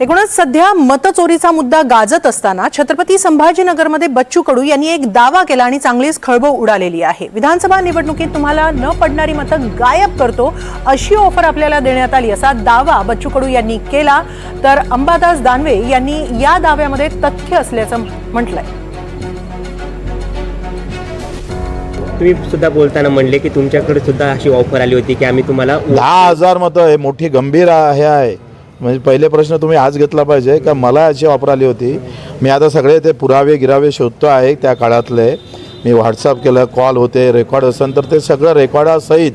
एकूणच सध्या मतचोरीचा मुद्दा गाजत असताना छत्रपती संभाजीनगरमध्ये बच्चू कडू यांनी एक दावा केला आणि चांगलीच खळबळ उडालेली आहे। विधानसभा निवडणुकीत तुम्हाला न पडणारी मतं गायब करतो अशी ऑफर आपल्याला देण्यात आली असा दावा बच्चू कडू यांनी केला। तर अंबादास दानवे यांनी या दाव्यामध्ये तथ्य असल्याचं म्हटलंय। तुम्ही सुद्धा बोलताना म्हणले की तुमच्याकडे सुद्धा अशी ऑफर आली होती की आम्ही तुम्हाला 10,000 मतं हे मोठी गंभीर हे आहे। म्हणजे पहिले प्रश्न तुम्ही आज घेतला पाहिजे का मला याची ऑफर आली होती। मी आता सगळे ते पुरावे गिरावे शोधतो आहे त्या काळातले। मी व्हॉट्सअप केलं, कॉल होते, रेकॉर्ड असेल तर ते सगळं रेकॉर्डासहित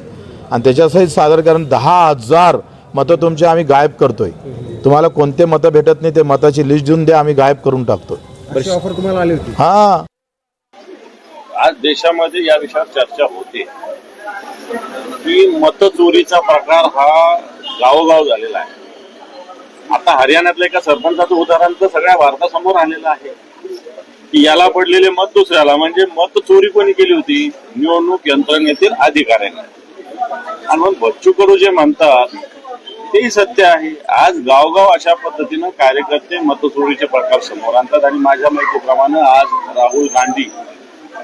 आणि त्याच्यासहित सादर करून 10,000 मतं तुमचे आम्ही गायब करतोय। तुम्हाला कोणते मतं भेटत नाही ते मताची लिस्ट देऊन द्या, आम्ही गायब करून टाकतो। अशी ऑफर तुम्हाला आली होती? हां, आज देशामध्ये या विषयावर चर्चा होते की मतचोरीचा प्रकार हा गावोगाव झालेला आहे। आता हरियाणातल्या एका सरपंचाचं उदाहरण तर सगळ्या भारतासमोर आलेलं आहे की याला पडलेले मत दुसऱ्याला, म्हणजे मत चोरी कोणी केली होती? निवडणूक यंत्रणेतील अधिकाऱ्यांनी। आणि मग बच्चू कडू जे म्हणतात तेही सत्य आहे। आज गावगाव अशा पद्धतीनं कार्यकर्ते मतचोरीचे प्रकार समोर आणतात आणि माझ्या माहितीप्रमाणे आज राहुल गांधी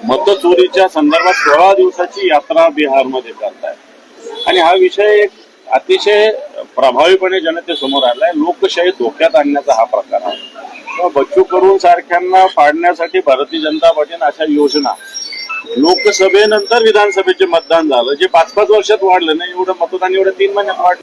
मतचोरीच्या संदर्भात 16 दिवसाची यात्रा बिहारमध्ये करतायत आणि हा विषय एक अतिशय प्रभावीपणे जनतेसमोर आलाय। लोकशाही धोक्यात आणण्याचा हा प्रकार आहे। बच्चू कडू सारख्यांना पाडण्यासाठी भारतीय जनता पार्टीने अशा योजना, लोकसभेनंतर विधानसभेचे मतदान झालं जे 5-5 वर्षात वाढलं नाही, एवढं मतदान एवढं 3 महिन्यात वाढलं।